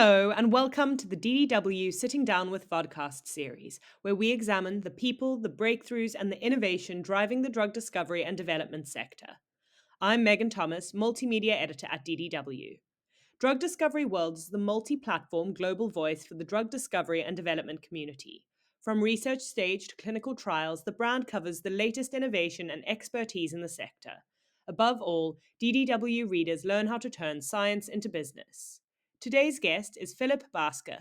Hello, and welcome to the DDW Sitting Down with Vodcast series, where we examine the people, the breakthroughs, and the innovation driving the drug discovery and development sector. I'm Megan Thomas, Multimedia Editor at DDW. Drug Discovery World is the multi platform global voice for the drug discovery and development community. From research stage to clinical trials, the brand covers the latest innovation and expertise in the sector. Above all, DDW readers learn how to turn science into business. Today's guest is Philipp Baaske,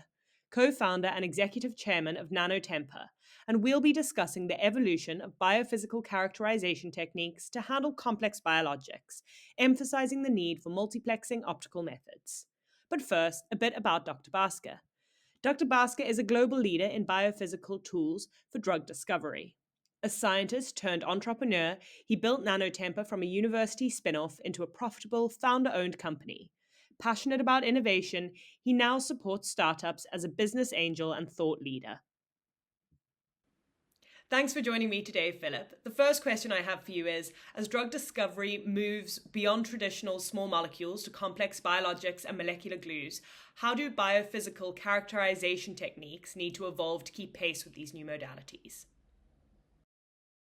co founder and executive chairman of NanoTemper, and we'll be discussing the evolution of biophysical characterization techniques to handle complex biologics, emphasizing the need for multiplexing optical methods. But first, a bit about Dr. Baaske. Dr. Baaske is a global leader in biophysical tools for drug discovery. A scientist turned entrepreneur, he built NanoTemper from a university spin off into a profitable, founder owned company. Passionate about innovation, he now supports startups as a business angel and thought leader. Thanks for joining me today, Philip. The first question I have for you is, as drug discovery moves beyond traditional small molecules to complex biologics and molecular glues, how do biophysical characterization techniques need to evolve to keep pace with these new modalities?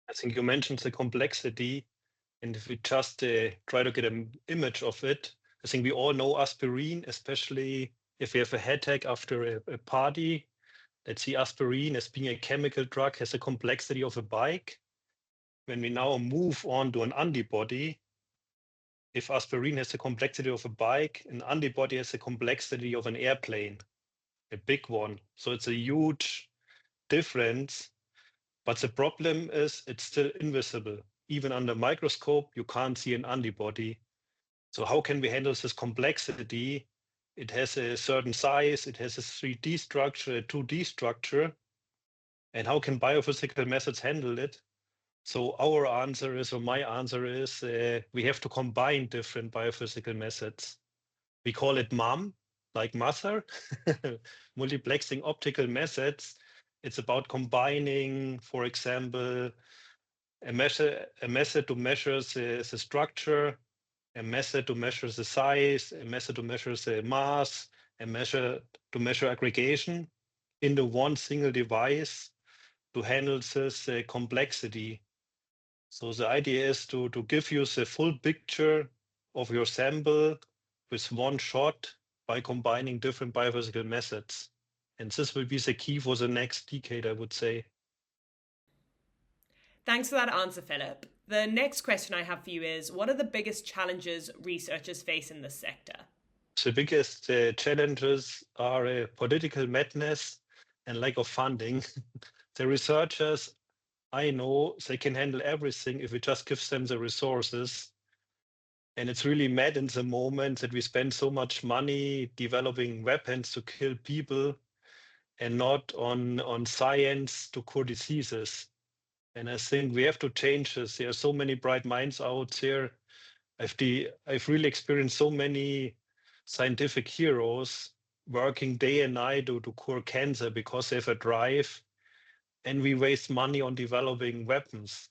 I think you mentioned the complexity, and if we just try to get an image of it, I think we all know aspirin, especially if we have a headache after a party. Let's see, aspirin as being a chemical drug has a complexity of a bike. When we now move on to an antibody, if aspirin has the complexity of a bike, an antibody has the complexity of an airplane, a big one. So it's a huge difference. But the problem is it's still invisible. Even under microscope, you can't see an antibody. So how can we handle this complexity? It has a certain size, it has a 3D structure, a 2D structure. And how can biophysical methods handle it? So our answer is, or my answer is, we have to combine different biophysical methods. We call it MAM, like mother, multiplexing optical methods. It's about combining, for example, a method to measure the structure, a method to measure the size, a method to measure the mass, a measure to measure aggregation into one single device to handle this complexity. So the idea is to give you the full picture of your sample with one shot by combining different biophysical methods. And this will be the key for the next decade, I would say. Thanks for that answer, Philip. The next question I have for you is, what are the biggest challenges researchers face in this sector? The biggest challenges are political madness and lack of funding. The researchers, I know, they can handle everything if we just give them the resources. And it's really mad in the moment that we spend so much money developing weapons to kill people and not on science to cure diseases. And I think we have to change this. There are so many bright minds out there. I've really experienced so many scientific heroes working day and night to cure cancer because they have a drive, and we waste money on developing weapons.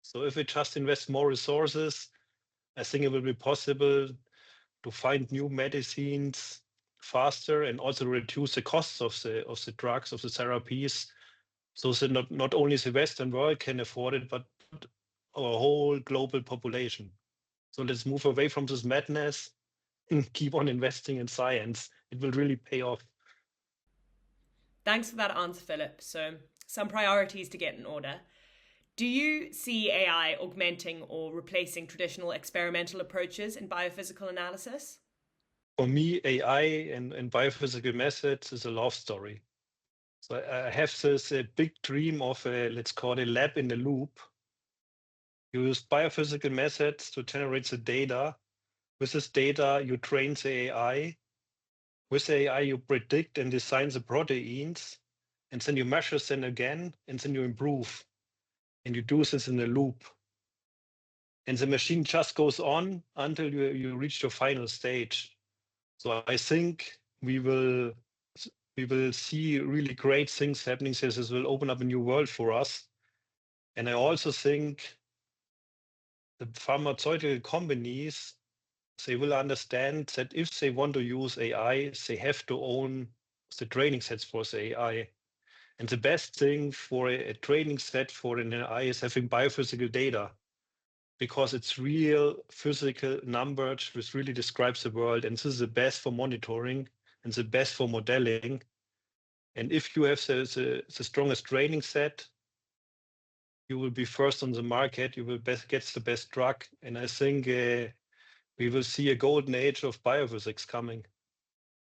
So if we just invest more resources, I think it will be possible to find new medicines faster and also reduce the costs of the drugs, of the therapies, so that not only the Western world can afford it, but our whole global population. So let's move away from this madness and keep on investing in science. It will really pay off. Thanks for that answer, Philip. So, some priorities to get in order. Do you see AI augmenting or replacing traditional experimental approaches in biophysical analysis? For me, AI and biophysical methods is a love story. So I have this big dream of let's call it a lab in the loop. You use biophysical methods to generate the data. With this data, you train the AI. With the AI, you predict and design the proteins, and then you measure them again, and then you improve. And you do this in a loop. And the machine just goes on until you reach your final stage. So I think we will see really great things happening. So this will open up a new world for us. And I also think the pharmaceutical companies, they will understand that if they want to use AI, they have to own the training sets for the AI. And the best thing for a training set for an AI is having biophysical data because it's real physical numbers which really describes the world. And this is the best for monitoring and the best for modeling. And if you have the strongest training set, you will be first on the market. You will get the best drug. And I think we will see a golden age of biophysics coming.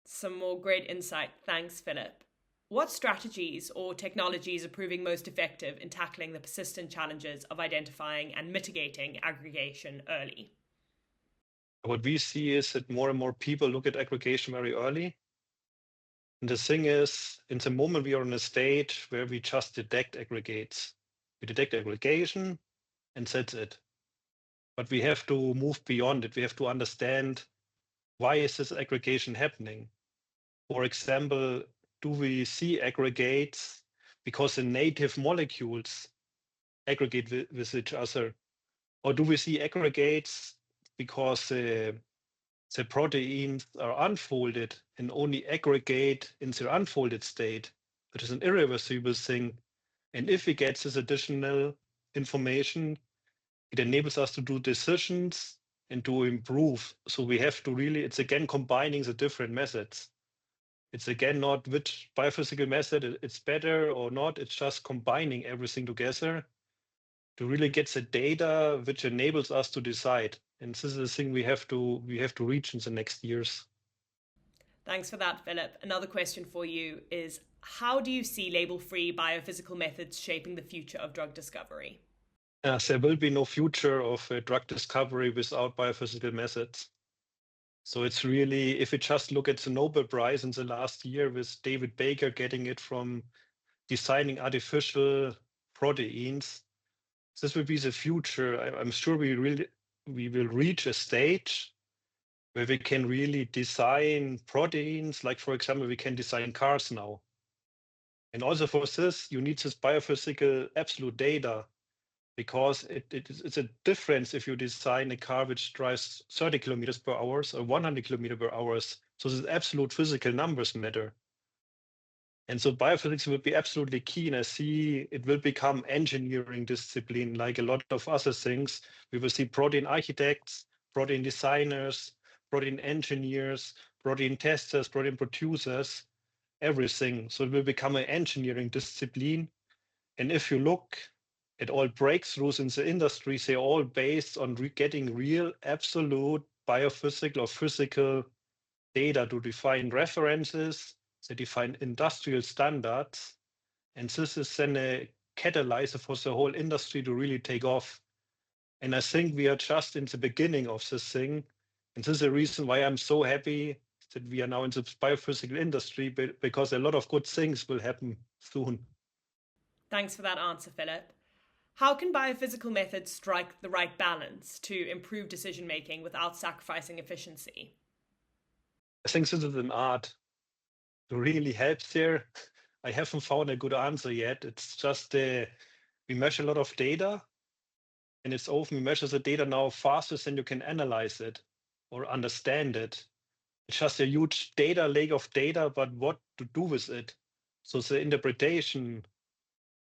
Some more great insight. Thanks, Philip. What strategies or technologies are proving most effective in tackling the persistent challenges of identifying and mitigating aggregation early? What we see is that more and more people look at aggregation very early. And the thing is, in the moment, we are in a state where we just detect aggregates. We detect aggregation, and that's it. But we have to move beyond it. We have to understand, why is this aggregation happening? For example, do we see aggregates because the native molecules aggregate with each other? Or do we see aggregates because the proteins are unfolded and only aggregate in their unfolded state, which is an irreversible thing? And if we get this additional information, it enables us to do decisions and to improve. So we have to really, it's again combining the different methods. It's again not which biophysical method it's better or not. It's just combining everything together to really get the data which enables us to decide. And this is the thing we have to reach in the next years. Thanks for that, Philip. Another question for you is, how do you see label-free biophysical methods shaping the future of drug discovery? There will be no future of drug discovery without biophysical methods. So it's really, if we just look at the Nobel Prize in the last year with David Baker getting it from designing artificial proteins, this will be the future. I'm sure we will reach a stage where we can really design proteins, like for example, we can design cars now. And also for this, you need this biophysical absolute data, because it's a difference if you design a car which drives 30 kilometers per hour or 100 kilometers per hour. So these absolute physical numbers matter. And so biophysics will be absolutely key. And I see it will become engineering discipline like a lot of other things. We will see protein architects, protein designers, protein engineers, protein testers, protein producers, everything. So it will become an engineering discipline. And if you look at all breakthroughs in the industry, they're all based on getting real, absolute biophysical or physical data to define references, they define industrial standards. And this is then a catalyzer for the whole industry to really take off. And I think we are just in the beginning of this thing. And this is the reason why I'm so happy that we are now in the biophysical industry, because a lot of good things will happen soon. Thanks for that answer, Philip. How can biophysical methods strike the right balance to improve decision making without sacrificing efficiency? I think this is an art to really help there. I haven't found a good answer yet. It's just we measure a lot of data, and it's often we measure the data now faster than you can analyze it or understand it. It's just a huge data lake of data, but what to do with it? So the interpretation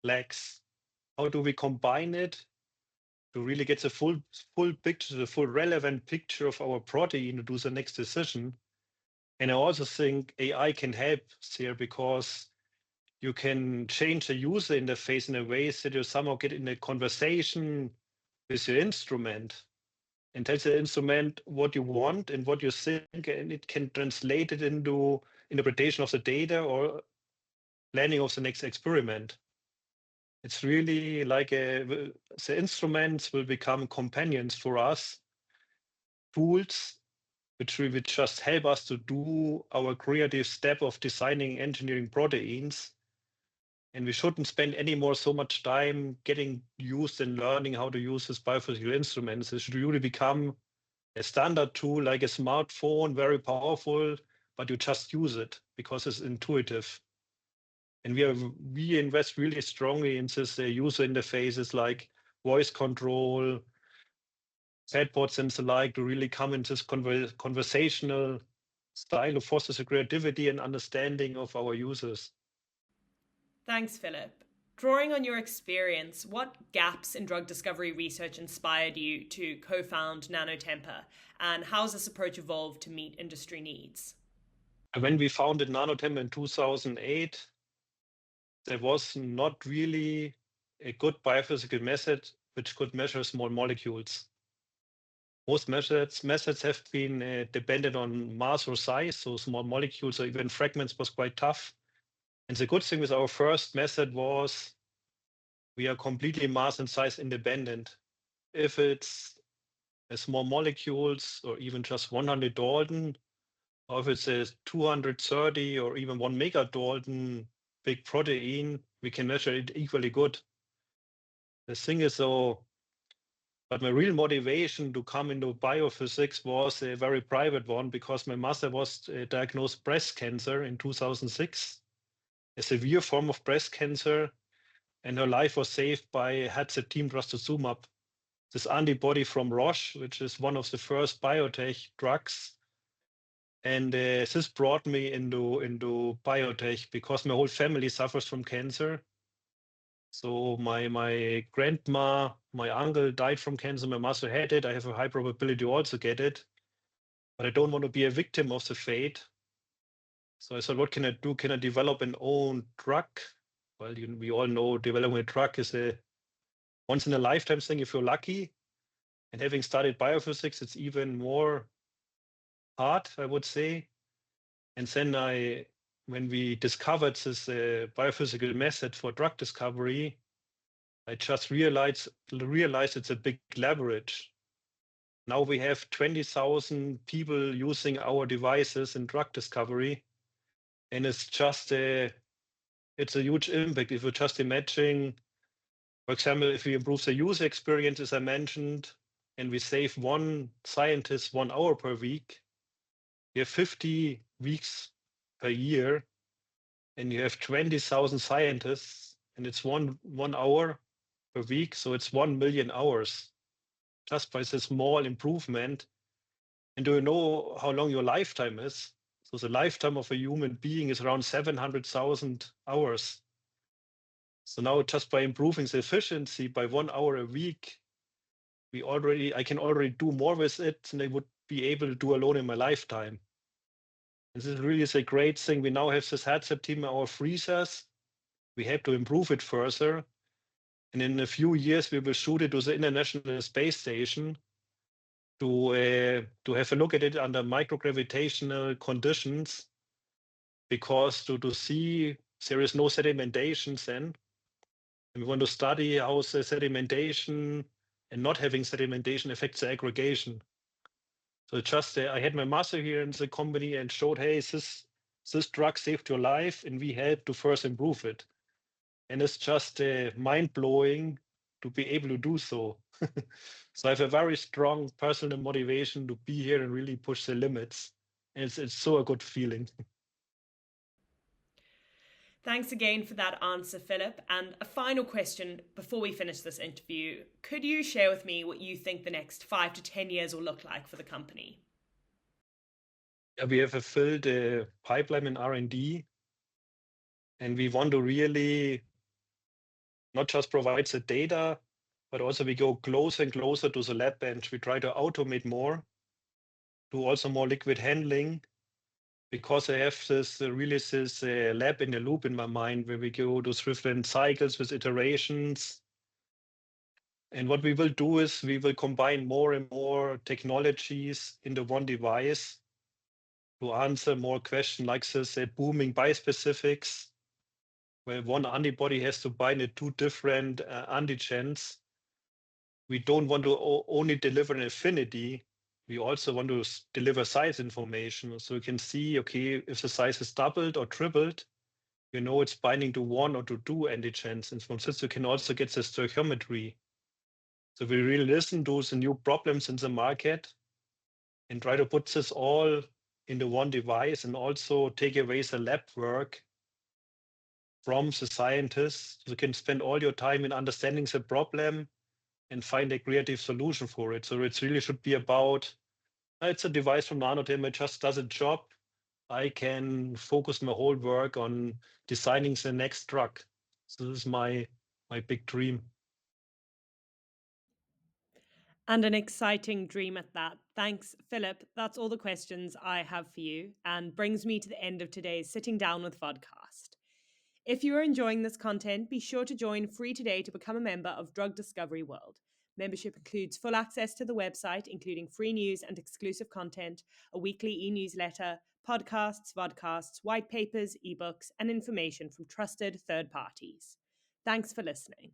lacks. How do we combine it to really get the full picture, the full relevant picture of our protein to do the next decision? And I also think AI can help here, because you can change the user interface in a way that you somehow get in a conversation with your instrument and tell the instrument what you want and what you think, and it can translate it into interpretation of the data or planning of the next experiment. It's really like the instruments will become companions for us, tools which will just help us to do our creative step of designing engineering proteins. And we shouldn't spend any more so much time getting used and learning how to use these biophysical instruments. It should really become a standard tool like a smartphone, very powerful, but you just use it because it's intuitive. And we invest really strongly in this user interfaces like voice control, chatbots and the like to really come into this conversational style to foster the creativity and understanding of our users. Thanks, Philip. Drawing on your experience, what gaps in drug discovery research inspired you to co found NanoTemper, and how has this approach evolved to meet industry needs? When we founded NanoTemper in 2008, there was not really a good biophysical method which could measure small molecules. Most methods have been dependent on mass or size, so small molecules or even fragments was quite tough. And the good thing with our first method was we are completely mass and size independent. If it's a small molecules or even just 100 Dalton, or if it's a 230 or even 1 megadalton big protein, we can measure it equally good. The thing is though, but my real motivation to come into biophysics was a very private one because my mother was diagnosed breast cancer in 2006, a severe form of breast cancer, and her life was saved by had-team trastuzumab, this antibody from Roche, which is one of the first biotech drugs. And this brought me into biotech because my whole family suffers from cancer. So my grandma, my uncle died from cancer. My mother had it. I have a high probability to also get it, but I don't want to be a victim of the fate. So I thought, what can I do? Can I develop an own drug? Well, we all know developing a drug is a once in a lifetime thing if you're lucky. And having studied biophysics, it's even more hard, I would say. And then when we discovered this biophysical method for drug discovery, I just realized it's a big leverage. Now we have 20,000 people using our devices in drug discovery, and it's a huge impact. If you just imagine, for example, if we improve the user experience, as I mentioned, and we save one scientist 1 hour per week, you have 50 weeks per year, and you have 20,000 scientists, and it's one hour per week, so it's 1 million hours just by this small improvement. And do you know how long your lifetime is? So the lifetime of a human being is around 700,000 hours. So now just by improving the efficiency by 1 hour a week, I can already do more with it than I would be able to do alone in my lifetime. And this really is a great thing. We now have this headset team in our freezers. We have to improve it further. And in a few years, we will shoot it to the International Space Station to have a look at it under microgravitational conditions, because to see there is no sedimentation then. And we want to study how the sedimentation and not having sedimentation affects the aggregation. So just I had my master here in the company and showed, hey, this drug saved your life, and we had to first improve it. And it's just mind blowing to be able to do so. So I have a very strong personal motivation to be here and really push the limits. And it's so a good feeling. Thanks again for that answer, Philip. And a final question before we finish this interview. Could you share with me what you think the next 5 to 10 years will look like for the company? Yeah, we have a filled pipeline in R&D, and we want to really not just provide the data, but also we go closer and closer to the lab bench. We try to automate more, do also more liquid handling, because I have this really this lab in the loop in my mind where we go to different cycles with iterations. And what we will do is we will combine more and more technologies into one device to answer more questions like this booming bispecifics, where one antibody has to bind to two different antigens. We don't want to only deliver an affinity. We also want to deliver size information. So you can see, okay, if the size is doubled or tripled, you know it's binding to one or to two antigens. And from this, you can also get the stoichiometry. So we really listen to the new problems in the market and try to put this all into one device, and also take away the lab work from the scientists. You can spend all your time in understanding the problem and find a creative solution for it. So it really should be about it's a device from NanoTemper, it just does a job. I can focus my whole work on designing the next drug. So this is my big dream. And an exciting dream at that. Thanks, Philip. That's all the questions I have for you and brings me to the end of today's Sitting Down with Vodcast. If you are enjoying this content, be sure to join free today to become a member of Drug Discovery World. Membership includes full access to the website, including free news and exclusive content, a weekly e-newsletter, podcasts, vodcasts, white papers, ebooks, and information from trusted third parties. Thanks for listening.